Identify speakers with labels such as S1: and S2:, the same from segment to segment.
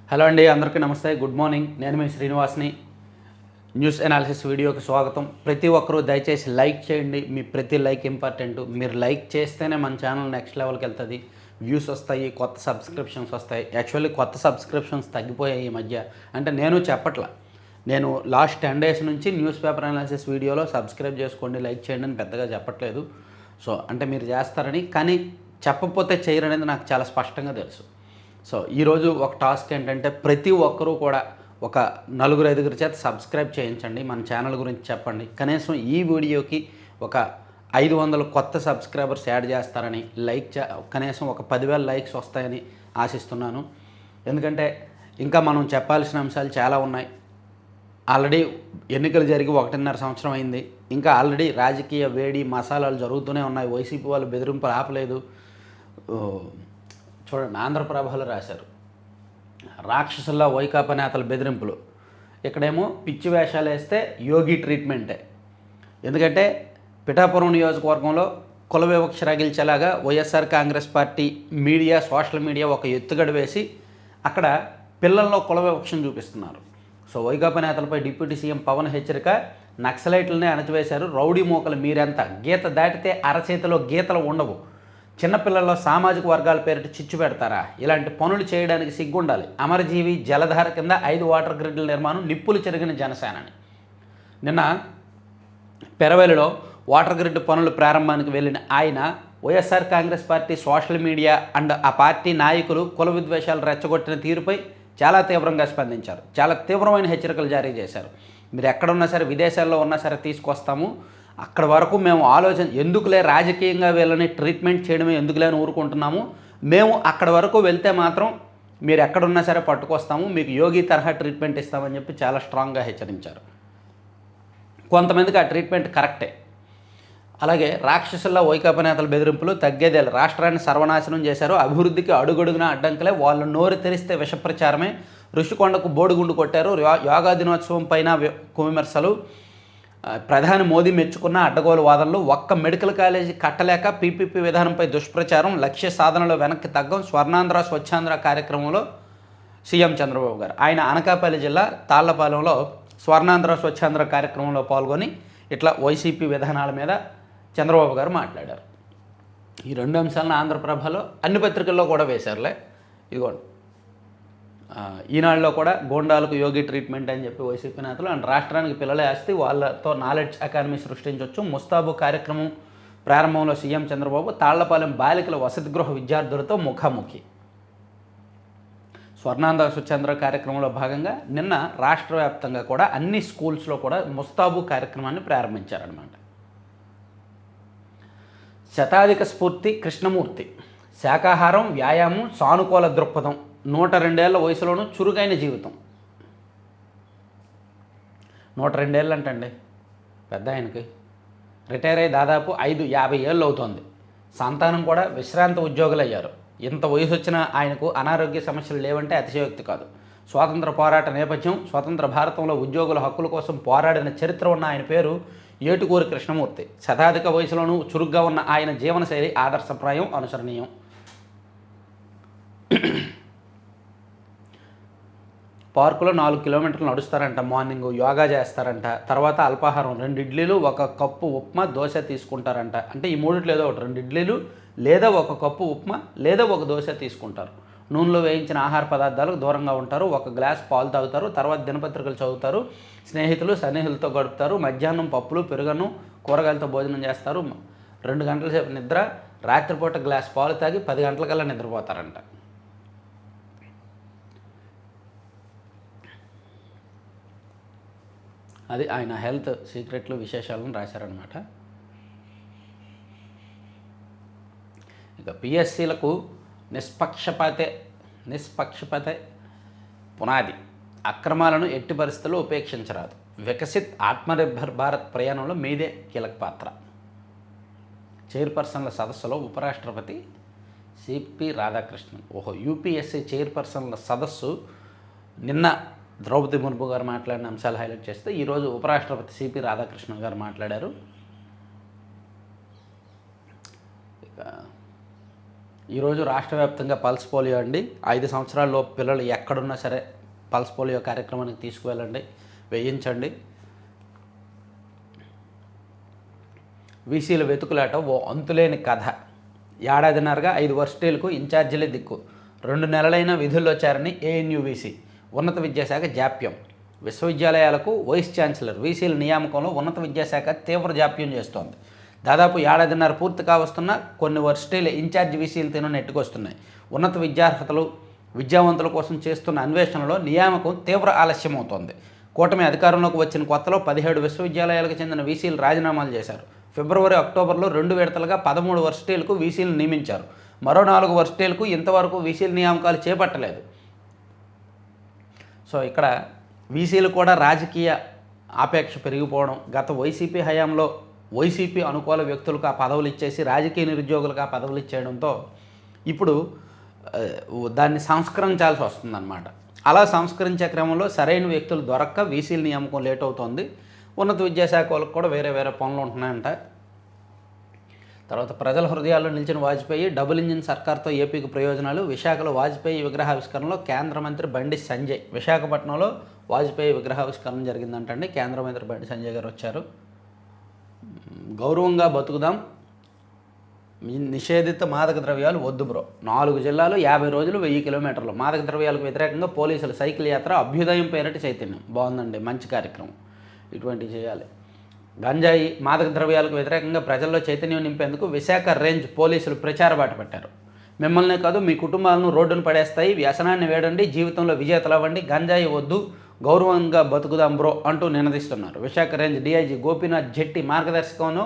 S1: Hello అండి, అందరికీ నమస్తే. Good morning. నేను మీ శ్రీనివాస్ని. న్యూస్ అనాలిసిస్ వీడియోకి స్వాగతం. ప్రతి ఒక్కరూ దయచేసి లైక్ చేయండి. మీ ప్రతి లైక్ ఇంపార్టెంట్. మీరు లైక్ చేస్తేనే మన ఛానల్ నెక్స్ట్ లెవెల్కి వెళ్తుంది. వ్యూస్ వస్తాయి, కొత్త సబ్స్క్రిప్షన్స్ వస్తాయి. యాక్చువల్లీ కొత్త సబ్స్క్రిప్షన్స్ తగ్గిపోయాయి ఈ మధ్య. అంటే నేను చెప్పట్లా, నేను లాస్ట్ 10 days నుంచి న్యూస్ పేపర్ అనాలిసిస్ వీడియోలో సబ్స్క్రైబ్ చేసుకోండి, లైక్ చేయండి అని పెద్దగా చెప్పట్లేదు. సో అంటే మీరు చేస్తారని, కానీ చెప్పకపోతే చేయరనేది నాకు చాలా స్పష్టంగా తెలుసు. సో ఈరోజు ఒక టాస్క్ ఏంటంటే, ప్రతి ఒక్కరూ కూడా ఒక 4-5 చేత సబ్స్క్రైబ్ చేయించండి. మన ఛానల్ గురించి చెప్పండి. కనీసం ఈ వీడియోకి ఒక 500 కొత్త సబ్స్క్రైబర్స్ యాడ్ చేస్తారని, కనీసం ఒక 10,000 లైక్స్ వస్తాయని ఆశిస్తున్నాను. ఎందుకంటే ఇంకా మనం చెప్పాల్సిన అంశాలు చాలా ఉన్నాయి. ఆల్రెడీ ఎన్నికలు జరిగి 1.5 సంవత్సరం అయింది. ఇంకా ఆల్రెడీ రాజకీయ వేడి మసాలాలు జరుగుతూనే ఉన్నాయి. వైసీపీ వాళ్ళు బెదిరింపులు ఆపలేదు. చూడండి, ఆంధ్రప్రభలో రాశారు, రాక్షసుల్లా వైకాపా నేతల బెదిరింపులు. ఇక్కడేమో పిచ్చి వేషాలు వేస్తే యోగి ట్రీట్మెంటే. ఎందుకంటే పిఠాపురం నియోజకవర్గంలో కుల వివక్ష రగిల్చేలాగా YSR Congress party media, social media ఒక ఎత్తుగడ వేసి అక్కడ పిల్లల్లో కుల వివక్షను చూపిస్తున్నారు. సో వైకాపా నేతలపై డిప్యూటీ సీఎం పవన్ హెచ్చరిక, నక్సలైట్లనే అణచివేశారు, రౌడీ మోకలు మీరెంత, గీత దాటితే అరచేతిలో గీతలు ఉండవు, చిన్నపిల్లల్లో సామాజిక వర్గాల పేరిట చిచ్చు పెడతారా, ఇలాంటి పనులు చేయడానికి సిగ్గుండాలి, అమరజీవి జలధార కింద 5 వాటర్ గ్రిడ్ల నిర్మాణం, నిప్పులు చెరిగిన జనసేనని. నిన్న పెరవెలిలో వాటర్ గ్రిడ్ పనుల ప్రారంభానికి వెళ్ళిన ఆయన YSR Congress party social media and ఆ పార్టీ నాయకులు కుల విద్వేషాలు రెచ్చగొట్టిన తీరుపై చాలా తీవ్రంగా స్పందించారు. చాలా తీవ్రమైన హెచ్చరికలు జారీ చేశారు. మీరు ఎక్కడున్నా సరే, విదేశాల్లో ఉన్నా సరే తీసుకొస్తాము, అక్కడ వరకు మేము ఎందుకులే రాజకీయంగా వీళ్ళని ట్రీట్మెంట్ చేయడమే ఎందుకులే అని ఊరుకుంటున్నాము, మేము అక్కడ వరకు వెళ్తే మాత్రం మీరు ఎక్కడున్నా సరే పట్టుకొస్తాము, మీకు యోగి తరహా ట్రీట్మెంట్ ఇస్తామని చెప్పి చాలా స్ట్రాంగ్గా హెచ్చరించారు. కొంతమందికి ఆ ట్రీట్మెంట్ కరెక్టే. అలాగే రాక్షసుల్లా వైకాపా నేతల బెదిరింపులు తగ్గేదేలు, రాష్ట్రాన్ని సర్వనాశనం చేశారు, అభివృద్ధికి అడుగడుగునా అడ్డంకులే, వాళ్ళు నోరు తెరిస్తే విషప్రచారమే, ఋషికొండకు బోడిగుండు కొట్టారు, యోగా దినోత్సవం పైన విమర్శలు, ప్రధాని మోదీ మెచ్చుకున్న అడ్డగోలు వాదనలు, ఒక్క మెడికల్ కాలేజీ కట్టలేక పీపీపీ విధానంపై దుష్ప్రచారం, లక్ష్య సాధనలో వెనక్కి తగ్గం, స్వర్ణాంధ్ర స్వచ్ఛాంధ్ర కార్యక్రమంలో సీఎం చంద్రబాబు గారు. ఆయన అనకాపల్లి జిల్లా తాళ్లపాలెంలో స్వర్ణాంధ్ర స్వచ్ఛాంధ్ర కార్యక్రమంలో పాల్గొని ఇట్లా వైసీపీ విధానాల మీద చంద్రబాబు గారు మాట్లాడారు. ఈ 2 అంశాలను ఆంధ్రప్రభలో అన్ని పత్రికల్లో కూడా వేశారులే. ఇదిగోండి, ఈనాడులో కూడా గోండాలకు యోగి ట్రీట్మెంట్ అని చెప్పి వైసీపీ నేతలు, అండ్ రాష్ట్రానికి పిల్లలే ఆస్తి, వాళ్ళతో నాలెడ్జ్ అకాడమీ సృష్టించవచ్చు, ముస్తాబు కార్యక్రమం ప్రారంభంలో సీఎం చంద్రబాబు, తాళ్లపాలెం బాలికల వసతి గృహ విద్యార్థులతో ముఖాముఖి. స్వర్ణాంధ్ర స్వచ్ఛాంధ్ర కార్యక్రమంలో భాగంగా నిన్న రాష్ట్ర వ్యాప్తంగా కూడా అన్ని స్కూల్స్లో కూడా ముస్తాబు కార్యక్రమాన్ని ప్రారంభించారనమాట. శతాధిక స్ఫూర్తి కృష్ణమూర్తి, శాకాహారం, వ్యాయామం, సానుకూల దృక్పథం, 102 ఏళ్ల వయసులోనూ చురుకైన జీవితం. 102 ఏళ్ళు అంటండి పెద్ద ఆయనకి. రిటైర్ అయ్యి దాదాపు 50 ఏళ్ళు అవుతోంది. సంతానం కూడా విశ్రాంత ఉద్యోగులు అయ్యారు. ఇంత వయసు వచ్చినా ఆయనకు అనారోగ్య సమస్యలు లేవంటే అతిశయోక్తి కాదు. స్వాతంత్ర పోరాట నేపథ్యం, స్వతంత్ర భారతంలో ఉద్యోగుల హక్కుల కోసం పోరాడిన చరిత్ర ఉన్న ఆయన పేరు ఏటుకూరి కృష్ణమూర్తి. శతాధిక వయసులోనూ చురుగ్గా ఉన్న ఆయన జీవనశైలి ఆదర్శప్రాయం, అనుసరణీయం. పార్కులో 4 కిలోమీటర్లు నడుస్తారంట, మార్నింగ్ యోగా చేస్తారంట, తర్వాత అల్పాహారం 2 ఇడ్లీలు 1 కప్పు ఉప్మా దోశ తీసుకుంటారంట. అంటే ఈ మూడిట్లో ఏదో ఒకటి, 2 ఇడ్లీలు లేదా 1 కప్పు ఉప్మా లేదా 1 దోశ తీసుకుంటారు. నూనెలో వేయించిన ఆహార పదార్థాలకు దూరంగా ఉంటారు. 1 గ్లాస్ పాలు తాగుతారు. తర్వాత దినపత్రికలు చదువుతారు. స్నేహితులు సన్నిహితులతో గడుపుతారు. మధ్యాహ్నం పప్పులు, పెరుగన్నం, కూరగాయలతో భోజనం చేస్తారు. 2 గంటల సేపు నిద్ర, రాత్రిపూట గ్లాస్ పాలు తాగి 10 గంటలకల్లా నిద్రపోతారంట. అది ఆయన హెల్త్ సీక్రెట్లు, విశేషాలను రాశారనమాట. ఇక పిఎస్సీలకు నిష్పక్షపాతే పునాది, అక్రమాలను ఎట్టి పరిస్థితుల్లో ఉపేక్షించరాదు, వికసిత్ ఆత్మనిర్భర్ భారత్ ప్రయాణంలో మీదే కీలక పాత్ర. చైర్పర్సన్ల సదస్సులో ఉపరాష్ట్రపతి సిపి రాధాకృష్ణన్. యూపీఎస్సీ చైర్పర్సన్ల సదస్సు నిన్న ద్రౌపది ముర్ము గారు మాట్లాడిన అంశాలు హైలైట్ చేస్తే, ఈరోజు ఉపరాష్ట్రపతి సిపి రాధాకృష్ణన్ గారు మాట్లాడారు. ఈరోజు రాష్ట్ర వ్యాప్తంగా పల్స్ పోలియో అండి. 5 సంవత్సరాలలోపు పిల్లలు ఎక్కడున్నా సరే పల్స్ పోలియో కార్యక్రమానికి తీసుకువెళ్ళండి, వేయించండి. వీసీల వెతుకులాట ఓ అంతులేని కథ. ఏడాదిన్నరగా 5 వర్సిటీలకు ఇన్ఛార్జీలే దిక్కు. 2 నెలలైన విధుల్లో చేరని ఏఎన్యూ వీసీ. ఉన్నత విద్యాశాఖ జాప్యం. విశ్వవిద్యాలయాలకు వైస్ ఛాన్సలర్ వీసీల నియామకంలో ఉన్నత విద్యాశాఖ తీవ్ర జాప్యం చేస్తోంది. దాదాపు ఏడాదిన్నర పూర్తి కావస్తున్న కొన్ని వర్సిటీల ఇన్ఛార్జ్ వీసీలు తిన నెట్టుకొస్తున్నాయి. ఉన్నత విద్యార్హతలు విద్యావంతుల కోసం చేస్తున్న అన్వేషణలో నియామకం తీవ్ర ఆలస్యమవుతోంది. కూటమి అధికారంలోకి వచ్చిన కొత్తలో 17 విశ్వవిద్యాలయాలకు చెందిన వీసీలు రాజీనామాలు చేశారు. ఫిబ్రవరి, అక్టోబర్లో 2 విడతలుగా 13 వర్సిటీలకు వీసీలు నియమించారు. మరో 4 వర్సిటీలకు ఇంతవరకు వీసీల నియామకాలు చేపట్టలేదు. సో ఇక్కడ వీసీలు కూడా రాజకీయ ఆపేక్ష పెరిగిపోవడం, గత వైసీపీ హయాంలో వైసీపీ అనుకూల వ్యక్తులకు ఆ పదవులు ఇచ్చేసి రాజకీయ నిరుద్యోగులకు ఆ పదవులు ఇచ్చేయడంతో ఇప్పుడు దాన్ని సంస్కరించాల్సి వస్తుందన్నమాట. అలా సంస్కరించే క్రమంలో సరైన వ్యక్తులు దొరక్క వీసీల నియామకం లేట్ అవుతోంది. ఉన్నత విద్యాశాఖ వాళ్ళకి కూడా వేరే పనులు ఉంటున్నాయంట. తర్వాత ప్రజల హృదయాల్లో నిలిచిన వాజ్పేయి, డబుల్ ఇంజిన్ సర్కార్తో ఏపీకి ప్రయోజనాలు. విశాఖలో వాజ్పేయి విగ్రహావిష్కరణలో కేంద్ర మంత్రి బండి సంజయ్. విశాఖపట్నంలో వాజ్పేయి విగ్రహావిష్కరణ జరిగిందంటండి. కేంద్ర మంత్రి బండి సంజయ్ గారు వచ్చారు. గౌరవంగా బతుకుదాం, నిషేధిత మాదక ద్రవ్యాలు వద్దు బ్రో. 4 జిల్లాలు 50 రోజులు 1000 కిలోమీటర్లు. మాదక ద్రవ్యాలకు వ్యతిరేకంగా పోలీసుల సైకిల్ యాత్ర, అభ్యుదయం పేరిట చైతన్యం. బాగుందండి, మంచి కార్యక్రమం. ఇటువంటివి చేయాలి. గంజాయి, మాదక ద్రవ్యాలకు వ్యతిరేకంగా ప్రజల్లో చైతన్యం నింపేందుకు విశాఖ రేంజ్ పోలీసులు ప్రచార బాట పెట్టారు. మిమ్మల్నే కాదు మీ కుటుంబాలను రోడ్డును పడేస్తాయి, వ్యసనాన్ని వేడండి, జీవితంలో విజేతలవ్వండి, గంజాయి వద్దు, గౌరవంగా బతుకుదాం బ్రో అంటూ నినదిస్తున్నారు. విశాఖ రేంజ్ డీఐజీ గోపీనాథ్ జెట్టి మార్గదర్శకంలో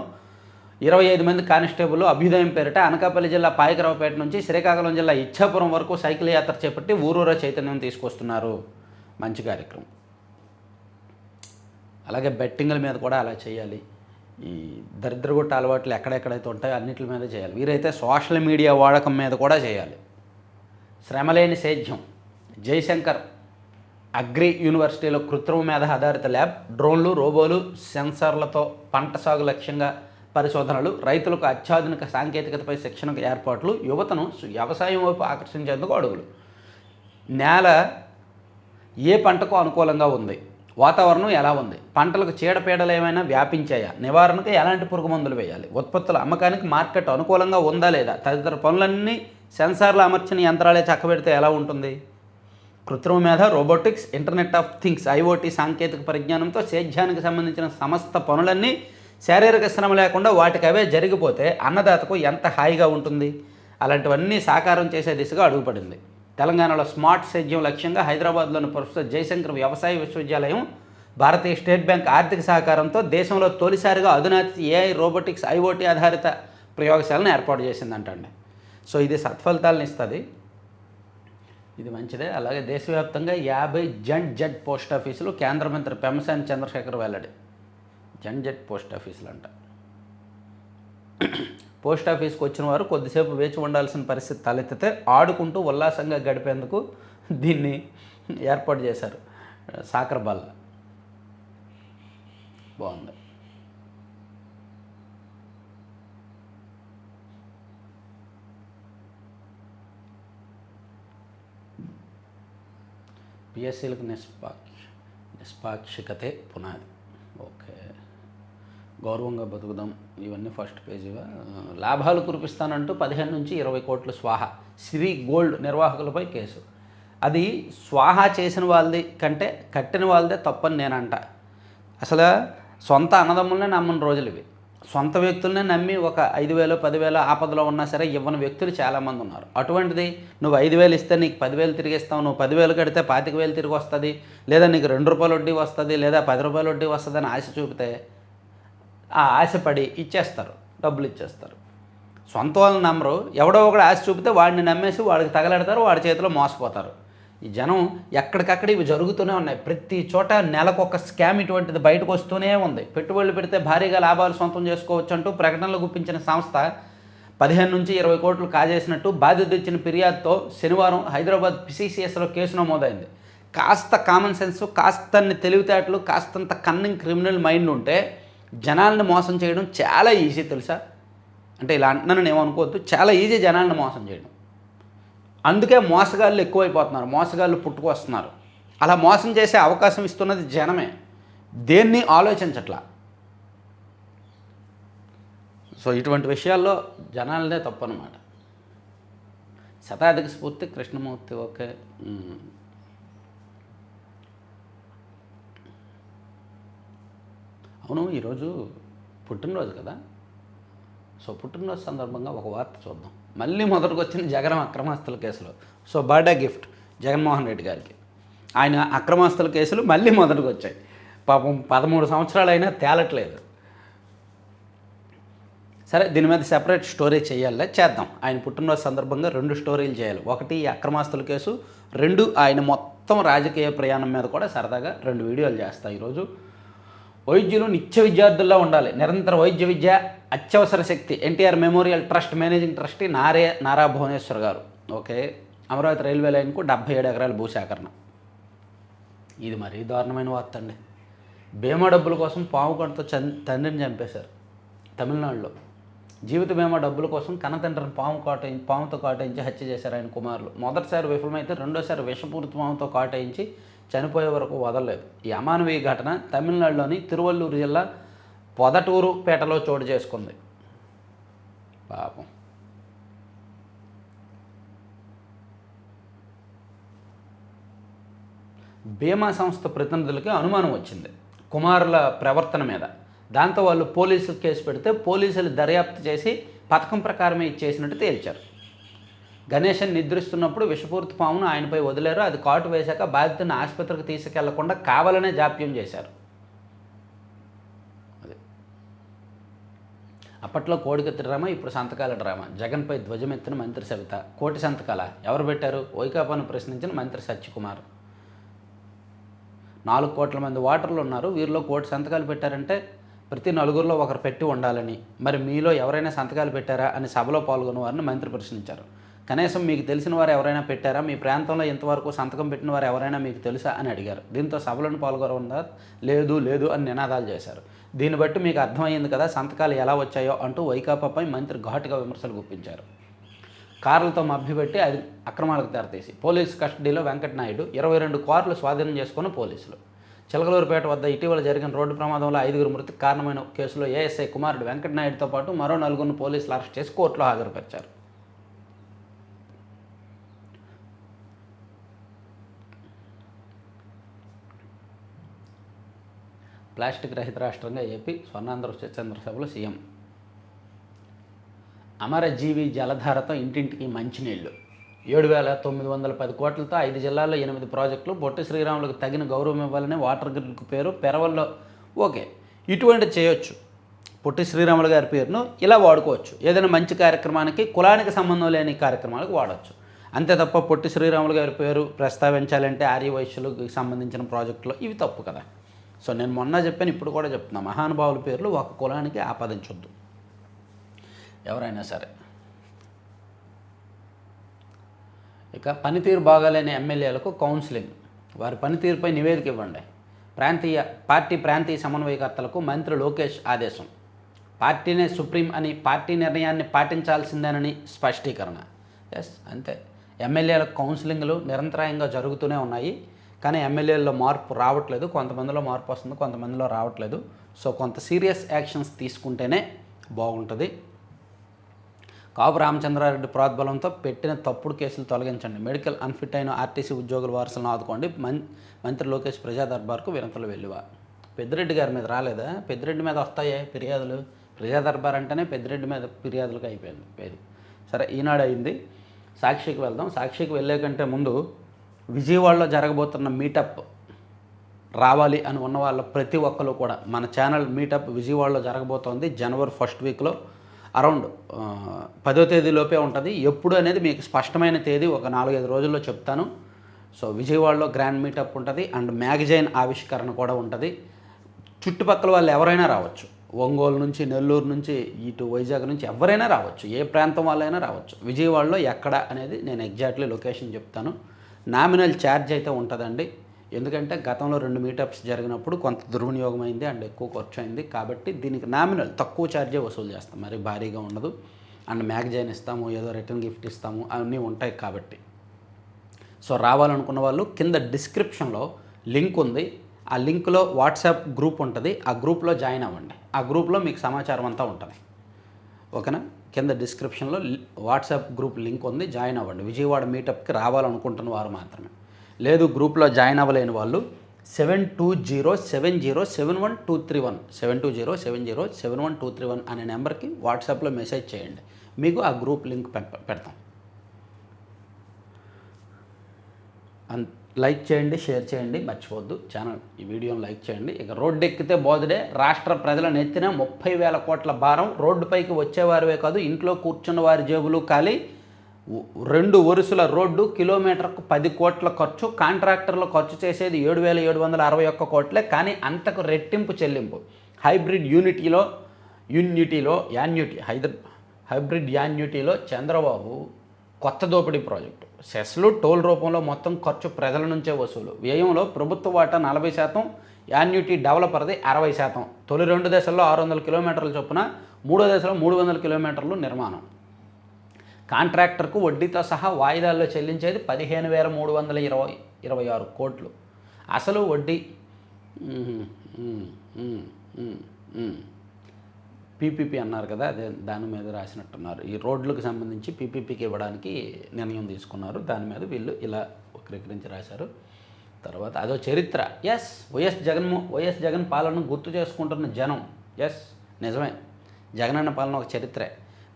S1: 25 మంది కానిస్టేబుల్ అభ్యుదయం పేరిట అనకాపల్లి జిల్లా పాయకరావుపేట నుంచి శ్రీకాకుళం జిల్లా ఇచ్చాపురం వరకు సైకిల్ యాత్ర చేపట్టి ఊరూరా చైతన్యం తీసుకొస్తున్నారు. మంచి కార్యక్రమం. అలాగే బెట్టింగ్ల మీద కూడా అలా చేయాలి. ఈ దరిద్రగొట్ట అలవాట్లు ఎక్కడెక్కడైతే ఉంటాయో అన్నిటి మీద చేయాలి. వీరైతే సోషల్ మీడియా వాడకం మీద కూడా చేయాలి. శ్రమలేని సేద్యం. జయశంకర్ అగ్రి యూనివర్సిటీలో కృత్రిమ మేధ ఆధారిత ల్యాబ్, డ్రోన్లు, రోబోలు, సెన్సార్లతో పంట సాగు లక్ష్యంగా పరిశోధనలు, రైతులకు అత్యాధునిక సాంకేతికతపై శిక్షణకు ఏర్పాట్లు, యువతను వ్యవసాయం వైపు ఆకర్షించేందుకు అడుగులు. నేల ఏ పంటకు అనుకూలంగా ఉంది, వాతావరణం ఎలా ఉంది, పంటలకు చీడపీడలు ఏమైనా వ్యాపించాయా, నివారణకు ఎలాంటి పురుగు మందులు వేయాలి, ఉత్పత్తుల అమ్మకానికి మార్కెట్ అనుకూలంగా ఉందా లేదా తదితర పనులన్నీ సెన్సార్లు అమర్చిన యంత్రాలే చక్కబెడితే ఎలా ఉంటుంది. కృత్రిమ మేధ, robotics, internet of things, IoT సాంకేతిక పరిజ్ఞానంతో సేద్యానికి సంబంధించిన సమస్త పనులన్నీ శారీరక శ్రమ లేకుండా వాటికి అవే జరిగిపోతే అన్నదాతకు ఎంత హాయిగా ఉంటుంది. అలాంటివన్నీ సాకారం చేసే దిశగా అడుగుపడింది. తెలంగాణలో స్మార్ట్ సేద్యం లక్ష్యంగా హైదరాబాద్లోని ప్రొఫెసర్ జయశంకర్ వ్యవసాయ విశ్వవిద్యాలయం, భారతీయ స్టేట్ బ్యాంక్ ఆర్థిక సహకారంతో దేశంలో తొలిసారిగా అధునాతన ఏఐ, రోబోటిక్స్, ఐఓటీ ఆధారిత ప్రయోగశాలను ఏర్పాటు చేసిందంటండి. సో ఇది సత్ఫలితాలను ఇస్తుంది. ఇది మంచిదే. అలాగే దేశవ్యాప్తంగా 50 జెడ్ పోస్ట్ ఆఫీసులు కేంద్ర మంత్రి పెమ్మసాని చంద్రశేఖర్ వెల్లడి. జెడ్ పోస్ట్ ఆఫీసులు అంట. పోస్ట్ ఆఫీస్కి వచ్చిన వారు కొద్దిసేపు వేచి ఉండాల్సిన పరిస్థితి తలెత్తితే ఆడుకుంటూ ఉల్లాసంగా గడిపేందుకు దీన్ని ఏర్పాటు చేశారు. సాకర్ బాల్ బాగుంది. పిఎస్సీలకు నిష్పాక్షికతే పునాది. ఓకే, గౌరవంగా బతుకుదాం. ఇవన్నీ ఫస్ట్ పేజీగా. లాభాలు కురిపిస్తానంటూ 15 నుంచి 20 కోట్లు స్వాహా. శ్రీ గోల్డ్ నిర్వాహకులపై కేసు. అది స్వాహా చేసిన వాళ్ళది కంటే కట్టిన వాళ్ళదే తప్పని నేనంట. అసలు సొంత అన్నదమ్ములనే నమ్మని రోజులు ఇవి. సొంత వ్యక్తులనే నమ్మి ఒక 5,000 10,000 ఆపదలో ఉన్నా సరే ఇవ్వని వ్యక్తులు చాలామంది ఉన్నారు. అటువంటిది నువ్వు 5,000 ఇస్తే నీకు 10,000 తిరిగి ఇస్తావు, నువ్వు 10,000 కడితే 25,000 తిరిగి వస్తుంది, లేదా నీకు 2 రూపాయలు వడ్డీ వస్తుంది, లేదా 10 రూపాయలు వడ్డీ వస్తుంది అని ఆశ చూపితే ఆ ఆశపడి ఇచ్చేస్తారు, డబ్బులు ఇచ్చేస్తారు. సొంత వాళ్ళని నమ్మరు. ఎవడో ఒకడు ఆశ చూపితే వాడిని నమ్మేసి వాడికి తగలెడతారు, వాడి చేతిలో మోసపోతారు. ఈ జనం ఎక్కడికక్కడ ఇవి జరుగుతూనే ఉన్నాయి. ప్రతి చోట నెలకొక స్కామ్ ఇటువంటిది బయటకు వస్తూనే ఉంది. పెట్టుబడులు పెడితే భారీగా లాభాలు సొంతం చేసుకోవచ్చు అంటూ ప్రకటనలు గుప్పించిన సంస్థ 15 నుంచి 20 కోట్లు కాజేసినట్టు బాధితుడు ఇచ్చిన ఫిర్యాదుతో శనివారం హైదరాబాద్ పిసిసిఎస్లో కేసు నమోదైంది. కాస్త కామన్ సెన్స్, కాస్తన్ని తెలివితేటలు, కాస్తంత కన్నింగ్ క్రిమినల్ మైండ్ ఉంటే జనాలను మోసం చేయడం చాలా ఈజీ తెలుసా. అంటే ఇలా అంటున్నాను ఏమనుకోవద్దు, చాలా ఈజీ జనాలను మోసం చేయడం. అందుకే మోసగాళ్ళు ఎక్కువైపోతున్నారు, మోసగాళ్ళు పుట్టుకొస్తున్నారు. అలా మోసం చేసే అవకాశం ఇస్తున్నది జనమే, దేన్ని ఆలోచించట్లా. సో ఇటువంటి విషయాల్లో జనాలదే తప్పు అన్నమాట. శతాధిక స్ఫూర్తి కృష్ణమూర్తి ఓకే. అవును, ఈరోజు పుట్టినరోజు కదా. సో పుట్టినరోజు సందర్భంగా ఒక వార్త చూద్దాం. మళ్ళీ మొదటికి వచ్చింది జగన్ అక్రమాస్తుల కేసులో. So birthday gift Jaganmohan Reddy గారికి. ఆయన అక్రమాస్తుల కేసులు మళ్ళీ మొదటికి వచ్చాయి. పాపం 13 సంవత్సరాలు అయినా తేలట్లేదు. సరే, దీని మీద సెపరేట్ స్టోరీ చేయాలి, చేద్దాం. ఆయన పుట్టినరోజు సందర్భంగా 2 స్టోరీలు చేయాలి. ఒకటి ఈ అక్రమాస్తుల కేసు, 2 ఆయన మొత్తం రాజకీయ ప్రయాణం మీద కూడా సరదాగా 2 వీడియోలు చేస్తాయి ఈరోజు. వైద్యులు నిత్య విద్యార్థుల్లో ఉండాలి, నిరంతర వైద్య విద్య అత్యవసర శక్తి. NTR memorial trust managing trustee Nara Bhuvaneshwar గారు. ఓకే. అమరావతి రైల్వే లైన్కు 77 ఎకరాల భూసేకరణ. ఇది మరీ దారుణమైన వార్త అండి. బీమా డబ్బుల కోసం పాము కడుతో తండ్రిని చంపేశారు తమిళనాడులో. జీవిత బీమా డబ్బుల కోసం కన్నతండ్రిని పాముతో కాటేయించి హత్య చేశారు ఆయన కుమారులు. మొదటిసారి విఫలమైతే రెండోసారి విషపూరిత పాముతో కాటేయించి చనిపోయే వరకు వదలలేదు. ఈ అమానవీయ ఘటన తమిళనాడులోని తిరువల్లూరు జిల్లా పొదటూరుపేటలో చోటు చేసుకుంది. పాపం. బీమా సంస్థ ప్రతినిధులకి అనుమానం వచ్చింది కుమారుల ప్రవర్తన మీద. దాంతో వాళ్ళు పోలీసులు కేసు పెడితే పోలీసులు దర్యాప్తు చేసి పథకం ప్రకారమే ఇచ్చేసినట్టు తేల్చారు. గణేశన్ నిద్రిస్తున్నప్పుడు విషపూరిత పామును ఆయనపై వదిలేరు. అది కాటు వేశాక బాధితుని ఆసుపత్రికి తీసుకెళ్లకుండా కావాలనే జాప్యం చేశారు. అదే అప్పట్లో కోడికత్తి డ్రామా, ఇప్పుడు సంతకాల డ్రామా. జగన్పై ధ్వజమెత్తిన మంత్రి సవిత. కోటి సంతకాల ఎవరు పెట్టారు? వైకాపాను ప్రశ్నించిన మంత్రి సత్యకుమార్. 4 కోట్ల మంది ఓటర్లు ఉన్నారు, వీరిలో కోటి సంతకాలు పెట్టారంటే ప్రతి నలుగురిలో ఒకరు పెట్టి ఉండాలని. మరి మీలో ఎవరైనా సంతకాలు పెట్టారా అని సభలో పాల్గొన్న వారిని మంత్రి ప్రశ్నించారు. కనీసం మీకు తెలిసిన వారు ఎవరైనా పెట్టారా? మీ ప్రాంతంలో ఇంతవరకు సంతకం పెట్టిన వారు ఎవరైనా మీకు తెలుసా అని అడిగారు. దీంతో సభలను పాల్గొనవారు లేదు అని నినాదాలు చేశారు. దీన్ని బట్టి మీకు అర్థమైంది కదా సంతకాలు ఎలా వచ్చాయో అంటూ వైకాపాపై మంత్రి ఘాటుగా విమర్శలు గుప్పించారు. కార్లతో మభ్యపెట్టి అక్రమాలకు తెరతీసి పోలీసు కస్టడీలో వెంకటనాయుడు. 22 కార్లు స్వాధీనం చేసుకున్న పోలీసులు. చిలకలూరుపేట వద్ద ఇటీవల జరిగిన రోడ్డు ప్రమాదంలో 5 మృతికి కారణమైన కేసులో ఏఎస్ఐ కుమారుడు వెంకటనాయుడుతో పాటు మరో 4 పోలీసులు అరెస్ట్ చేసి కోర్టులో హాజరుపరిచారు. ప్లాస్టిక్ రహిత రాష్ట్రంగా ఏపీ స్వర్ణాంధ్ర చంద్రసభలో సీఎం. అమరజీవి జలధారతో ఇంటింటికి మంచినీళ్లు. 7,910 కోట్లతో 5 జిల్లాల్లో 8 ప్రాజెక్టులు. పొట్టి శ్రీరాములకు తగిన గౌరవం ఇవ్వాలని వాటర్ గ్రిడ్కు పేరు. పెరవల్లో ఓకే, ఇటువంటి చేయొచ్చు. పొట్టి శ్రీరాములు గారి పేరును ఇలా వాడుకోవచ్చు. ఏదైనా మంచి కార్యక్రమానికి, కులానికి సంబంధం లేని కార్యక్రమాలకు వాడవచ్చు. అంతే తప్ప పొట్టి శ్రీరాములు గారి పేరు ప్రస్తావించాలంటే ఆర్యవైశ్యులకు సంబంధించిన ప్రాజెక్టులు ఇవి తప్పు కదా. సో నేను మొన్న చెప్పాను, ఇప్పుడు కూడా చెప్తున్నా, మహానుభావుల పేర్లు ఒక కులానికి ఆపాదించొద్దు ఎవరైనా సరే. ఇక పనితీరు బాగాలేని ఎమ్మెల్యేలకు కౌన్సిలింగ్. వారి పనితీరుపై నివేదిక ఇవ్వండి. ప్రాంతీయ సమన్వయకర్తలకు మంత్రి లోకేష్ ఆదేశం. పార్టీనే సుప్రీం అని, పార్టీ నిర్ణయాన్ని పాటించాల్సిందేనని స్పష్టీకరణ. ఎస్, అంతే. ఎమ్మెల్యేలకు కౌన్సిలింగ్లు నిరంతరాయంగా జరుగుతూనే ఉన్నాయి. కానీ ఎమ్మెల్యేల్లో మార్పు రావట్లేదు. కొంతమందిలో మార్పు వస్తుంది, కొంతమందిలో రావట్లేదు. సో కొంత సీరియస్ యాక్షన్స్ తీసుకుంటేనే బాగుంటుంది. కాపు రామచంద్రారెడ్డి ప్రోద్బలంతో పెట్టిన తప్పుడు కేసులు తొలగించండి. మెడికల్ అన్ఫిట్ అయిన ఆర్టీసీ ఉద్యోగుల వారసులను ఆదుకోండి. మంత్రి లోకేష్ ప్రజా దర్బార్కు వినతులు వెల్లువా. పెద్దిరెడ్డి గారి మీద రాలేదా? పెద్దిరెడ్డి మీద వస్తాయే ఫిర్యాదులు. ప్రజా దర్బార్ అంటేనే పెద్దిరెడ్డి మీద ఫిర్యాదులకు అయిపోయింది పేరు. సరే, ఈనాడు అయింది. సాక్షికి వెళ్దాం. సాక్షికి వెళ్ళే కంటే ముందు విజయవాడలో జరగబోతున్న మీటప్ రావాలి అని ఉన్న వాళ్ళ ప్రతి ఒక్కరు కూడా మన ఛానల్ మీటప్ విజయవాడలో జరగబోతోంది. జనవరి 1st వీక్లో అరౌండ్ 10వ తేదీలోపే ఉంటుంది. ఎప్పుడు అనేది మీకు స్పష్టమైన తేదీ ఒక 4-5 రోజుల్లో చెప్తాను. సో విజయవాడలో గ్రాండ్ మీటప్ ఉంటుంది అండ్ మ్యాగజైన్ ఆవిష్కరణ కూడా ఉంటుంది. చుట్టుపక్కల వాళ్ళు ఎవరైనా రావచ్చు. ఒంగోలు నుంచి, నెల్లూరు నుంచి, ఇటు వైజాగ్ నుంచి ఎవరైనా రావచ్చు. ఏ ప్రాంతం వాళ్ళైనా రావచ్చు. విజయవాడలో ఎక్కడ అనేది నేను ఎగ్జాక్ట్లీ లొకేషన్ చెప్తాను. నామినల్ ఛార్జ్ అయితే ఉంటుందండి. ఎందుకంటే గతంలో 2 మీటప్స్ జరిగినప్పుడు కొంత దుర్వినియోగం అయింది అండ్ ఎక్కువ ఖర్చు అయింది. కాబట్టి దీనికి నామినల్ తక్కువ ఛార్జే వసూలు చేస్తాం, మరి భారీగా ఉండదు. అండ్ మ్యాగజైన్ ఇస్తాము, ఏదో రిటర్న్ గిఫ్ట్ ఇస్తాము, అవన్నీ ఉంటాయి కాబట్టి సో రావాలనుకున్న వాళ్ళు కింద డిస్క్రిప్షన్లో లింక్ ఉంది. ఆ లింక్లో వాట్సాప్ గ్రూప్ ఉంటుంది. ఆ గ్రూప్లో జాయిన్ అవ్వండి. ఆ గ్రూప్లో మీకు సమాచారం అంతా ఉంటుంది. ఓకేనా? కింద డిస్క్రిప్షన్లో వాట్సాప్ గ్రూప్ లింక్ ఉంది, జాయిన్ అవ్వండి. విజయవాడ మీటప్కి రావాలనుకుంటున్న వారు మాత్రమే. లేదు గ్రూప్లో జాయిన్ అవ్వలేని వాళ్ళు 7207071231 7207071231 అనే నెంబర్కి వాట్సాప్లో మెసేజ్ చేయండి. మీకు ఆ గ్రూప్ లింక్ పెడతాం. లైక్ చేయండి, షేర్ చేయండి, మర్చిపోవద్దు. ఛానల్ ఈ వీడియోని లైక్ చేయండి. ఇక రోడ్డు ఎక్కితే బోధుడే. రాష్ట్ర ప్రజల నెత్తిన 30,000 కోట్ల భారం. రోడ్డుపైకి వచ్చేవారివే కాదు, ఇంట్లో కూర్చున్న వారి జేబులు ఖాళీ. 2 వరుసల రోడ్డు, కిలోమీటర్కు 10 కోట్ల ఖర్చు. కాంట్రాక్టర్లు ఖర్చు చేసేది 7,761 కోట్లే, కానీ అంతకు రెట్టింపు చెల్లింపు. హైబ్రిడ్ యాన్యుటీలో చంద్రబాబు కొత్త దోపిడీ ప్రాజెక్టు. సెస్లు, టోల్ రూపంలో మొత్తం ఖర్చు ప్రజల నుంచే వసూలు. వ్యయంలో ప్రభుత్వ వాటా 40%, యాన్యుటీ డెవలపర్ది 60%. తొలి 2 దశల్లో 600 కిలోమీటర్ల చొప్పున, 3వ దశలో 300 కిలోమీటర్లు నిర్మాణం. కాంట్రాక్టర్కు వడ్డీతో సహా వాయిదాల్లో చెల్లించేది 15,326 కోట్లు. అసలు వడ్డీ పీపీపీ అన్నారు కదా, అదే దాని మీద రాసినట్టున్నారు. ఈ రోడ్లకు సంబంధించి పీపీపీకి ఇవ్వడానికి నిర్ణయం తీసుకున్నారు. దాని మీద వీళ్ళు ఇలా వక్రీకరించి రాశారు. తర్వాత అదో చరిత్ర. వైఎస్ జగన్ పాలనను గుర్తు చేసుకుంటున్న జనం. నిజమే, జగనన్న పాలన ఒక చరిత్రే.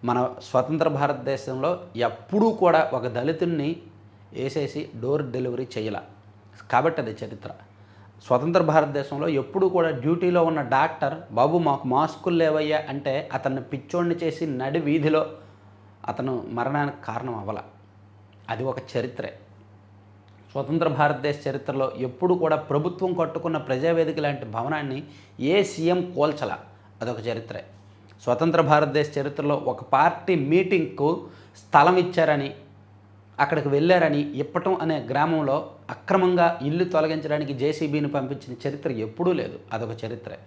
S1: మన స్వతంత్ర భారతదేశంలో ఎప్పుడూ కూడా ఒక దళితుడిని వేసేసి డోర్ డెలివరీ చేయాల, కాబట్టి అది చరిత్ర. స్వతంత్ర భారతదేశంలో ఎప్పుడూ కూడా డ్యూటీలో ఉన్న డాక్టర్, బాబు మాకు మాస్కులు లేవయ్యా అంటే అతన్ని పిచ్చోడిని చేసి నడి వీధిలో అతను మరణానికి కారణం అవ్వాల. అది ఒక చరిత్రే. స్వతంత్ర భారతదేశ చరిత్రలో ఎప్పుడు కూడా ప్రభుత్వం కట్టుకున్న ప్రజావేదిక లాంటి భవనాన్ని ఏ సీఎం కోల్చల, అదొక చరిత్రే. స్వతంత్ర భారతదేశ చరిత్రలో ఒక పార్టీ మీటింగ్కు స్థలం ఇచ్చారని, అక్కడికి వెళ్ళారని ఇప్పటం అనే గ్రామంలో అక్రమంగా ఇల్లు తొలగించడానికి జేసీబీని పంపించిన చరిత్ర ఎప్పుడూ లేదు, అదొక చరిత్రే.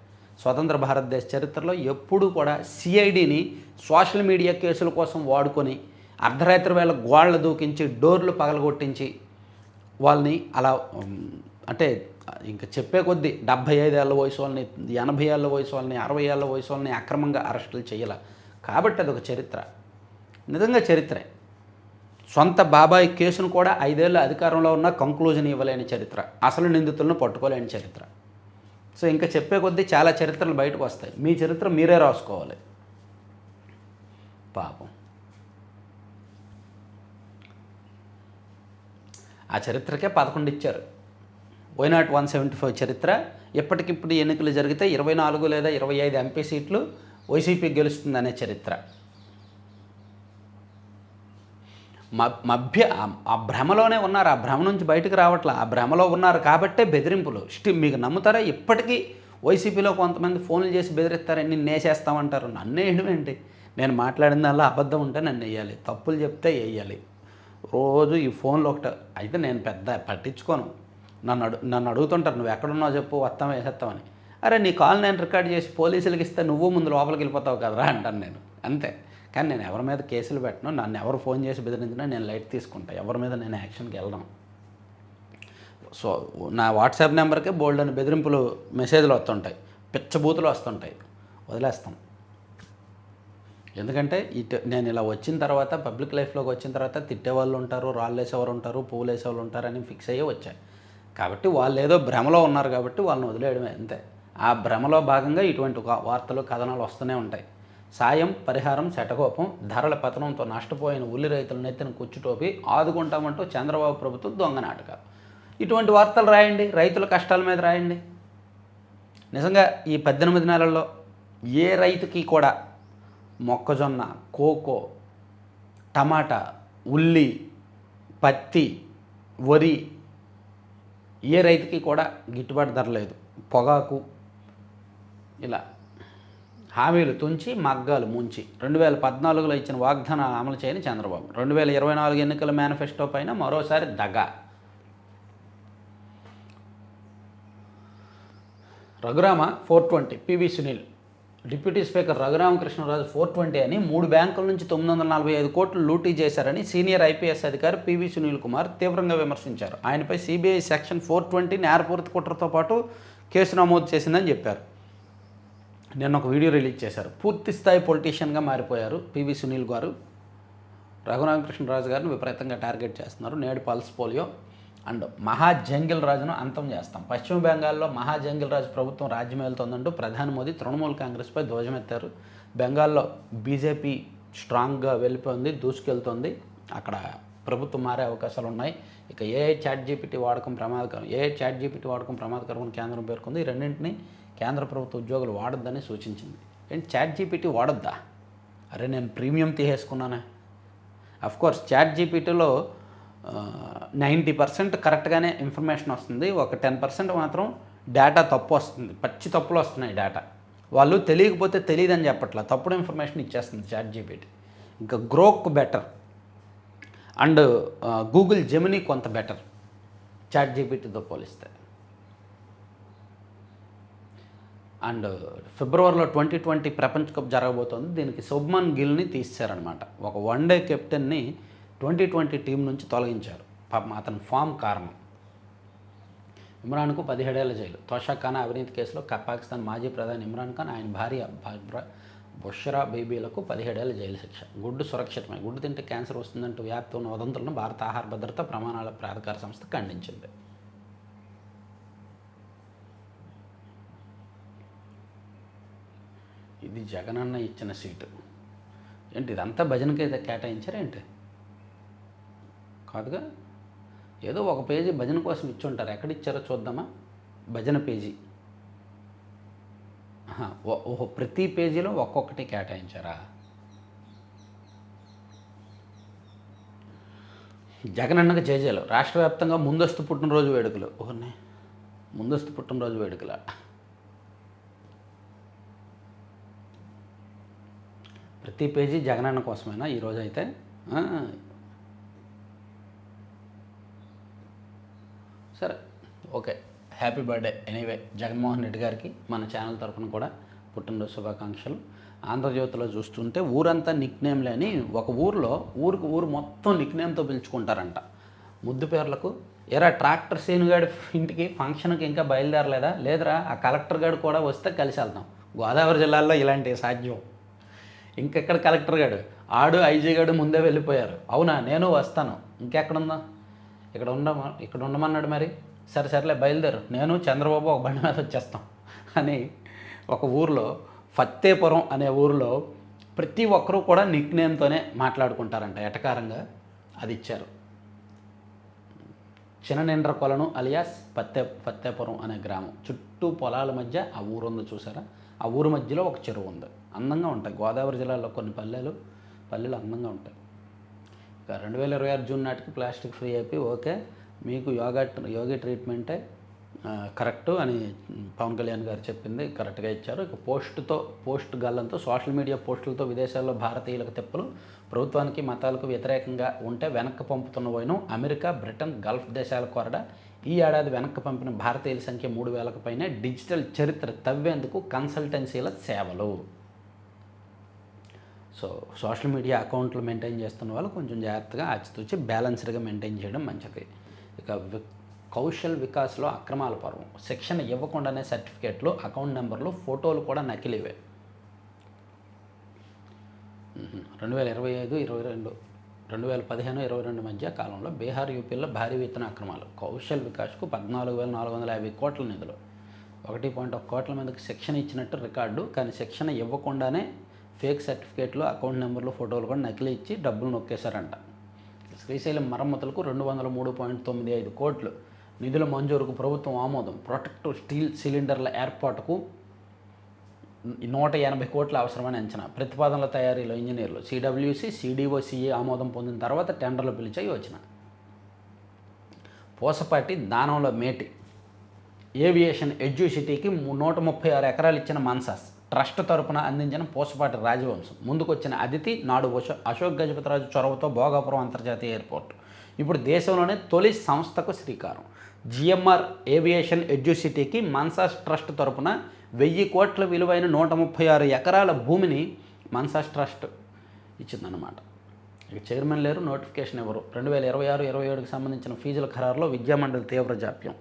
S1: స్వతంత్ర భారతదేశ చరిత్రలో ఎప్పుడూ కూడా సిఐడిని సోషల్ మీడియా కేసుల కోసం వాడుకొని అర్ధరాత్రి వేళ గోళ్లు దూకించి డోర్లు పగలగొట్టించి వాళ్ళని అలా అంటే ఇంకా చెప్పే కొద్దీ 75 ఏళ్ళ వయసు వాళ్ళని, 80 ఏళ్ళ వయసు వాళ్ళని, 60 ఏళ్ళ వయసు వాళ్ళని అక్రమంగా అరెస్టులు చేయాల. కాబట్టి అదొక చరిత్ర, నిజంగా చరిత్రే. సొంత బాబాయ్ కేసును కూడా 5 ఏళ్ళు అధికారంలో ఉన్న కంక్లూజన్ ఇవ్వలేని చరిత్ర, అసలు నిందితులను పట్టుకోలేని చరిత్ర. సో ఇంకా చెప్పే కొద్దీ చాలా చరిత్రలు బయటకు వస్తాయి. మీ చరిత్ర మీరే రాసుకోవాలి. పాపం ఆ చరిత్రకే 11 ఇచ్చారు. వైనాట్ 175 చరిత్ర. ఎప్పటికిప్పుడు ఎన్నికలు జరిగితే 24 లేదా 25 ఎంపీ సీట్లు వైసీపీ గెలుస్తుందనే చరిత్ర. ఆ భ్రమలోనే ఉన్నారు, ఆ భ్రమ నుంచి బయటకు రావట్లా. ఆ భ్రమలో ఉన్నారు కాబట్టే బెదిరింపులు. మీకు నమ్ముతారా? ఇప్పటికీ వైసీపీలో కొంతమంది ఫోన్లు చేసి బెదిరిస్తారని నిన్ను వేసేస్తామంటారు. నన్ను వేయడం ఏంటి? నేను మాట్లాడిన దానిలో అబద్ధం ఉంటే నన్ను వేయాలి, తప్పులు చెప్తే వేయాలి. రోజు ఈ ఫోన్లో ఒకటి అయితే నేను పెద్ద పట్టించుకోను. నన్ను అడుగుతుంటారు, నువ్వు ఎక్కడున్నావు చెప్పు, వస్తాం వేసేస్తామని. అరే నీ కాల్ నేను రికార్డ్ చేసి పోలీసులకి ఇస్తే నువ్వు ముందు లోపలికి వెళ్ళిపోతావు కదరా అంటాను నేను, అంతే. కానీ నేను ఎవరి మీద కేసులు పెట్టను. నన్ను ఎవరు ఫోన్ చేసి బెదిరించినా నేను లైట్ తీసుకుంటాను. ఎవరి మీద నేను యాక్షన్కి వెళ్ళడం. సో నా వాట్సాప్ నెంబర్కే బోల్డ్ అని బెదిరింపులు మెసేజ్లు వస్తుంటాయి, పిచ్చబూతులు వస్తుంటాయి, వదిలేస్తాం. ఎందుకంటే నేను ఇలా వచ్చిన తర్వాత, పబ్లిక్ లైఫ్లోకి వచ్చిన తర్వాత తిట్టేవాళ్ళు ఉంటారు, రాళ్ళు వేసేవారు ఉంటారు, పువ్వులు వేసేవాళ్ళు ఉంటారని ఫిక్స్ అయ్యే వచ్చాయి. కాబట్టి వాళ్ళు ఏదో భ్రమలో ఉన్నారు కాబట్టి వాళ్ళని వదిలేయడమే, అంతే. ఆ భ్రమలో భాగంగా ఇటువంటి వార్తలు, కథనాలు వస్తూనే ఉంటాయి. సాయం, పరిహారం, శటకోపం, ధరల పతనంతో నష్టపోయిన ఉల్లి రైతుల నెత్తిన కూర్చుటోపి ఆదుకుంటామంటూ చంద్రబాబు ప్రభుత్వం దొంగ నాటకాలు. ఇటువంటి వార్తలు రాయండి, రైతుల కష్టాల మీద రాయండి. నిజంగా ఈ 18 నెలల్లో ఏ రైతుకి కూడా మొక్కజొన్న, కోకో, టమాటా, ఉల్లి, పత్తి, వరి ఏ రైతుకి కూడా గిట్టుబాటు ధర లేదు. పొగాకు ఇలా హామీలు తుంచి మగ్గాలు ముంచి 2014లో ఇచ్చిన వాగ్దానాలు అమలు చేయని చంద్రబాబు. 2024 ఎన్నికల మేనిఫెస్టో పైన మరోసారి దగా. Raghurama 420, PV Sunil deputy speaker Raghuramakrishnaraju 420 అని 3 బ్యాంకుల నుంచి 945 కోట్లు లూటీ చేశారని సీనియర్ ఐపీఎస్ అధికారి పివి సునీల్ కుమార్ తీవ్రంగా విమర్శించారు. ఆయనపై సిబిఐ సెక్షన్ 420 నేరపూరిత కుట్రతో పాటు కేసు నమోదు చేసిందని చెప్పారు. నిన్న ఒక వీడియో రిలీజ్ చేశారు. పూర్తి స్థాయి పొలిటీషియన్గా మారిపోయారు పివి సునీల్ గారు. రఘురామకృష్ణరాజు గారిని విపరీతంగా టార్గెట్ చేస్తున్నారు. నేడు పల్స్ పోలియో అండ్ మహాజంగిల్ రాజును అంతం చేస్తాం. పశ్చిమ బెంగాల్లో మహాజంగిల్ రాజు ప్రభుత్వం రాజ్యమేలుతోందంటూ ప్రధాని మోదీ తృణమూల్ కాంగ్రెస్పై ధ్వజమెత్తారు. బెంగాల్లో బీజేపీ స్ట్రాంగ్గా వెళ్ళిపోయింది, దూసుకెళ్తోంది. అక్కడ ప్రభుత్వం మారే అవకాశాలు ఉన్నాయి. ఇక చాట్ జీపీటీ వాడకం ప్రమాదకరం అని కేంద్రం పేర్కొంది. ఈ రెండింటినీ కేంద్ర ప్రభుత్వ ఉద్యోగులు వాడొద్దని సూచించింది. ఏంటి చాట్ జీపీటీ వాడొద్దా? అరే నేను ప్రీమియం తీసేసుకున్నానే. అఫ్కోర్స్ చాట్ జీపీటీలో 90% కరెక్ట్గానే ఇన్ఫర్మేషన్ వస్తుంది. ఒక 10% మాత్రం డేటా తప్పు వస్తుంది, పచ్చి తప్పులు వస్తున్నాయి డేటా. వాళ్ళు తెలియకపోతే తెలియదని చెప్పట్లా, తప్పుడు ఇన్ఫర్మేషన్ ఇచ్చేస్తుంది చాట్ జీపీటీ. ఇంకా Grok better and Google Gemini కొంత బెటర్ చాట్ జీపీటీతో పోలిస్తే. అండ్ ఫిబ్రవరిలో 2020 ప్రపంచ కప్ జరగబోతోంది. దీనికి శుభ్మన్ గిల్ని తీశారనమాట. ఒక వన్డే కెప్టెన్ని 2020 టీం నుంచి తొలగించారు. పాపం అతని ఫామ్ కారణం. ఇమ్రాన్కు 17 ఏళ్ల జైలు. తోషా ఖానా అవినీతి కేసులో పాకిస్తాన్ మాజీ ప్రధాని ఇమ్రాన్ ఖాన్, ఆయన భార్య బుష్రా బేబీలకు 17 ఏళ్ల జైలు శిక్ష. గుడ్డు సురక్షితమే, గుడ్డు తింటే క్యాన్సర్ వస్తుందంటూ వ్యాప్తి ఉన్న వదంతులను భారత ఆహార భద్రతా ప్రమాణాల ప్రాధికార సంస్థ ఖండించింది. ఇది జగనన్న ఇచ్చిన సీటు. ఏంటి ఇదంతా భజనకైతే కేటాయించారా ఏంటి? కాదుగా, ఏదో ఒక పేజీ భజన కోసం ఇచ్చుంటారు. ఎక్కడిచ్చారో చూద్దామా? భజన పేజీ. ఓహో, ప్రతి పేజీలో ఒక్కొక్కటి కేటాయించారా? జగనన్నకు జేజేలు. రాష్ట్ర వ్యాప్తంగా ముందస్తు పుట్టినరోజు వేడుకలు. ఓహోనే, ముందస్తు పుట్టినరోజు వేడుకల. ప్రతి పేజీ జగనన్న కోసమేనా ఈరోజు అయితే? సరే, okay, happy birthday anyway Jaganmohan Reddy గారికి మన ఛానల్ తరఫున కూడా పుట్టినరోజు శుభాకాంక్షలు. ఆంధ్రజ్యోతిలో చూస్తుంటే ఊరంతా నిక్నేమ్లే అని ఒక ఊరు మొత్తం నిక్నేమ్తో పిలుచుకుంటారంట ముద్దు పేర్లకు. ఎరా ట్రాక్టర్ సీనుగాడి ఇంటికి ఫంక్షన్కి ఇంకా బయలుదేరలేదా? లేదురా, ఆ కలెక్టర్ గారు కూడా వస్తే కలిసి వెళ్దాం. గోదావరి జిల్లాల్లో ఇలాంటివి సాధ్యం. ఇంకెక్కడ కలెక్టర్ గారు, ఐజీ గారు ముందే వెళ్ళిపోయారు. అవునా, నేను వస్తాను. ఇంకెక్కడుందా? ఇక్కడ ఉండమన్నాడు. మరి సరేలే బయలుదేరు, నేను చంద్రబాబు ఒక బండి మీద వచ్చేస్తాం అని ఒక ఊరిలో, ఫత్తేపురం అనే ఊరిలో ప్రతి ఒక్కరూ కూడా నిక్నేమ్తోనే మాట్లాడుకుంటారంట. ఎటకారంగా అది ఇచ్చారు. చిన్ననిండ్ర కొలను అలియాస్ ఫత్తేపురం అనే గ్రామం. చుట్టూ పొలాల మధ్య ఆ ఊరు ఉంది చూసారా? ఆ ఊరు మధ్యలో ఒక చెరువు ఉంది. అందంగా ఉంటాయి. గోదావరి జిల్లాలో కొన్ని పల్లెలు అందంగా ఉంటాయి. 2026 జూన్ నాటికి ప్లాస్టిక్ ఫ్రీ అయిపోయి ఓకే, మీకు యోగి ట్రీట్మెంటే కరెక్టు అని పవన్ కళ్యాణ్ గారు చెప్పింది కరెక్ట్గా ఇచ్చారు. ఇక పోస్ట్ గల్లంతో సోషల్ మీడియా పోస్టులతో విదేశాల్లో భారతీయులకు తిప్పలు. ప్రభుత్వానికి మతాలకు వ్యతిరేకంగా ఉంటే వెనక్కి పంపుతున్న వైనం. అమెరికా, బ్రిటన్, గల్ఫ్ దేశాల కొరడ. ఈ ఏడాది వెనక్కి పంపిన భారతీయుల సంఖ్య 3,000కు పైనే. డిజిటల్ చరిత్ర తవ్వేందుకు కన్సల్టెన్సీల సేవలు. సో సోషల్ మీడియా అకౌంట్లు మెయింటైన్ చేస్తున్న వాళ్ళు కొంచెం జాగ్రత్తగా ఆచితూచి బ్యాలెన్స్డ్గా మెయింటైన్ చేయడం మంచిది. ఇక కౌశల్ వికాస్లో అక్రమాల పర్వం. శిక్షణ ఇవ్వకుండానే సర్టిఫికేట్లు, అకౌంట్ నెంబర్లు, ఫోటోలు కూడా నకిలీవే. 2015-22 2015-22 మధ్య కాలంలో బీహార్, యూపీలో భారీ వేతన అక్రమాలు. కౌశల్ వికాస్కు 14,450 కోట్ల నిధులు. 1.1 కోట్ల మందికి శిక్షణ ఇచ్చినట్టు రికార్డు. కానీ శిక్షణ ఇవ్వకుండానే ఫేక్ సర్టిఫికేట్లు, అకౌంట్ నెంబర్లు, ఫోటోలు కూడా నకిలీ ఇచ్చి డబ్బులు నొక్కేశారంట. శ్రీశైలం మరమ్మతులకు 203.95 కోట్లు నిధుల మంజూరుకు ప్రభుత్వం ఆమోదం. ప్రొటెక్టివ్ స్టీల్ సిలిండర్ల ఏర్పాటుకు 180 కోట్ల అవసరమని అంచనా. ప్రతిపాదనల తయారీలో ఇంజనీర్లు. సిడబ్ల్యూసి, సిడిఓ-సిఏ ఆమోదం పొందిన తర్వాత టెండర్లు పిలిచే యోచన. పూసపాటి దానంలో మేటి. ఏవియేషన్ ఎడ్యుసిటీకి 136 ఎకరాలు ఇచ్చిన మన్సాస్. ట్రస్ట్ తరపున అందించిన పూసపాటి రాజవంశం. ముందుకొచ్చిన అదితి నాడు అశోక్ గజపతిరాజు చొరవతో భోగాపురం అంతర్జాతీయ ఎయిర్పోర్ట్. ఇప్పుడు దేశంలోనే తొలి సంస్థకు శ్రీకారం. జిఎంఆర్ ఏవియేషన్ ఎడ్యుసిటీకి మన్సాస్ ట్రస్ట్ తరపున 1000 కోట్ల విలువైన 136 ఎకరాల భూమిని మన్సాస్ ట్రస్ట్ ఇచ్చిందన్నమాట. ఇక చైర్మన్ లేరు, నోటిఫికేషన్ ఎవరు. 2026-27కి సంబంధించిన ఫీజుల ఖరారులో విద్యామండలి తీవ్ర జాప్యం.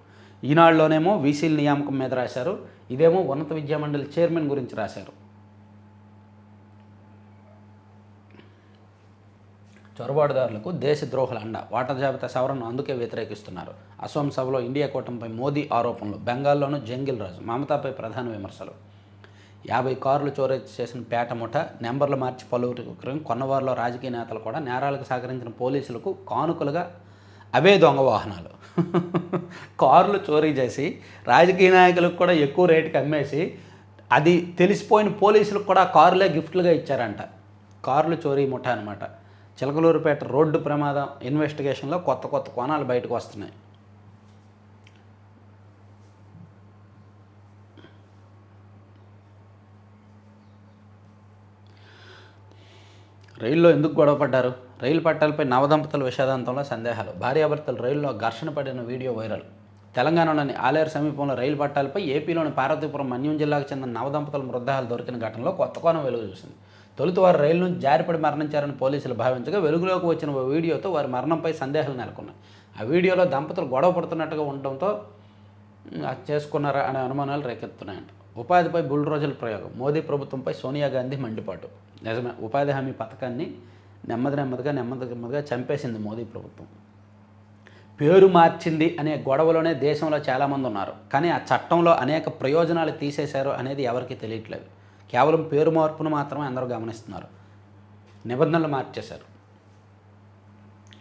S1: ఈనాడులోనేమో వీసీల నియామకం మీద రాశారు, ఇదేమో ఉన్నత విద్యామండలి చైర్మన్ గురించి రాశారు. చొరబాటుదారులకు దేశద్రోహుల అండ, ఓటర్ జాబితా సవరణను అందుకే వ్యతిరేకిస్తున్నారు. అసోం సభలో ఇండియా కూటమిపై మోదీ ఆరోపణలు. బెంగాల్లోనూ జంగిల్ రాజు, మమతాపై ప్రధాన విమర్శలు. 50 కార్లు చోరీ చేసిన పేట ముఠ, నెంబర్లు మార్చి పలువురు కొన్నవారిలో రాజకీయ నేతలు కూడా నేరాలకు సహకరించిన పోలీసులకు కానుకలుగా అవే దొంగ వాహనాలు. కార్లు చోరీ చేసి రాజకీయ నాయకులకు కూడా ఎక్కువ రేటుకి అమ్మేసి అది తెలిసిపోయిన పోలీసులకు కూడా కారులే గిఫ్ట్లుగా ఇచ్చారంట. కార్లు చోరీ ముఠ అనమాట. చిలకలూరుపేట రోడ్డు ప్రమాదం ఇన్వెస్టిగేషన్లో కొత్త కోణాలు బయటకు వస్తున్నాయి. రైల్లో ఎందుకు గొడవపడ్డారు? రైలు పట్టాలపై నవదంపతుల విషాదాంతంలో సందేహాలు. భార్యాభర్తలు రైల్లో ఘర్షణ పడిన వీడియో వైరల్. తెలంగాణలోని ఆలేరు సమీపంలో రైలు పట్టాలపై ఏపీలోని పార్వతీపురం మన్యం జిల్లాకు చెందిన నవదంపతుల మృతదేహాలు దొరికిన ఘటనలో కొత్త కోణం వెలుగు చూసింది. తొలుత వారు రైలు నుంచి జారిపడి మరణించారని పోలీసులు భావించగా వెలుగులోకి వచ్చిన ఓ వీడియోతో వారి మరణంపై సందేహాలు నెలకొన్నాయి. ఆ వీడియోలో దంపతులు గొడవ పడుతున్నట్టుగా ఉండటంతో చేసుకున్నారా అనే అనుమానాలు రేకెత్తున్నాయంట. ఉపాధిపై బుల్డోజర్ల ప్రయోగం. మోదీ ప్రభుత్వంపై సోనియా గాంధీ మండిపాటు. నిజమే, ఉపాధి హామీ పథకాన్ని నెమ్మదిగా చంపేసింది మోదీ ప్రభుత్వం. పేరు మార్చింది అనే గొడవలోనే దేశంలో చాలామంది ఉన్నారు. కానీ ఆ చట్టంలో అనేక ప్రయోజనాలు తీసేశారు అనేది ఎవరికీ తెలియట్లేదు. కేవలం పేరు మార్పును మాత్రమే అందరూ గమనిస్తున్నారు. నిబంధనలు మార్చేశారు.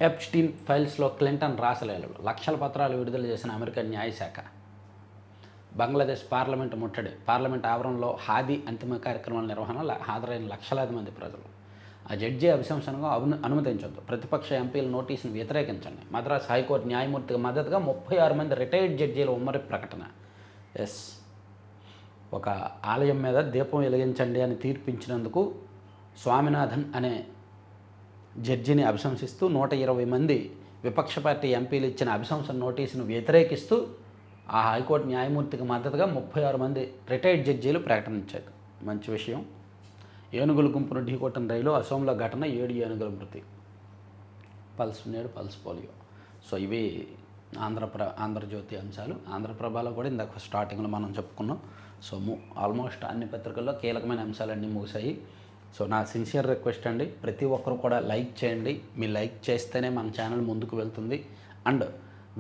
S1: ఎప్స్టీన్ ఫైల్స్లో క్లింటన్ రాసలేలు. లక్షల పత్రాలు విడుదల చేసిన అమెరికా న్యాయశాఖ. బంగ్లాదేశ్ పార్లమెంటు ముట్టడి. పార్లమెంట్ ఆవరణలో హాదీ అంతిమ కార్యక్రమాల నిర్వహణ హాజరైన లక్షలాది మంది ప్రజలు. ఆ జడ్జి అభిశంసనగా అనుమతించొద్దు. ప్రతిపక్ష ఎంపీల నోటీసును వ్యతిరేకించండి. మద్రాస్ హైకోర్టు న్యాయమూర్తికి మద్దతుగా 36 మంది రిటైర్డ్ జడ్జీల ఉమ్మడి ప్రకటన. ఎస్, ఒక ఆలయం మీద దీపం వెలిగించండి అని తీర్పించినందుకు స్వామినాథన్ అనే జడ్జిని అభిశంసిస్తూ 120 మంది విపక్ష పార్టీ ఎంపీలు ఇచ్చిన అభిశంసన నోటీసును వ్యతిరేకిస్తూ ఆ హైకోర్టు న్యాయమూర్తికి మద్దతుగా 36 మంది రిటైర్డ్ జడ్జీలు ప్రకటించారు. మంచి విషయం. ఏనుగుల గుంపును ఢీకొట్టిన రైలు. అసోంలో ఘటన, 7 ఏనుగుల మృతి. Pulse polio. సో ఇవి ఆంధ్రజ్యోతి అంశాలు. ఆంధ్రప్రభలో కూడా ఇందాక స్టార్టింగ్లో మనం చెప్పుకున్నాం. సో ఆల్మోస్ట్ అన్ని పత్రికల్లో కీలకమైన అంశాలన్నీ ముగిశాయి. సో నా సిన్సియర్ రిక్వెస్ట్ అండి, ప్రతి ఒక్కరు కూడా లైక్ చేయండి. మీ లైక్ చేస్తేనే మన ఛానల్ ముందుకు వెళ్తుంది. అండ్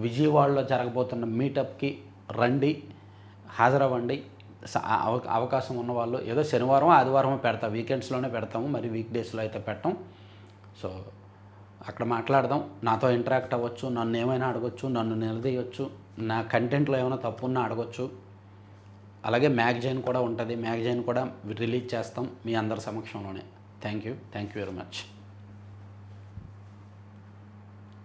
S1: విజయవాడలో జరగబోతున్న మీటప్కి రండి, హాజరవ్వండి. అవకాశం ఉన్నవాళ్ళు ఏదో శనివారం ఆదివారం పెడతాం, వీకెండ్స్లోనే పెడతాము, మరి వీక్ డేస్లో అయితే పెట్టాం. సో అక్కడ మాట్లాడదాం, నాతో ఇంటరాక్ట్ అవ్వచ్చు, నన్ను ఏమైనా అడగొచ్చు, నన్ను నిలదీయొచ్చు, నా కంటెంట్లో ఏమైనా తప్పున్నా అడగొచ్చు. అలాగే మ్యాగజైన్ కూడా ఉంటుంది, మ్యాగజైన్ కూడా రిలీజ్ చేస్తాం మీ అందరి సమక్షంలోనే. Thank you very much.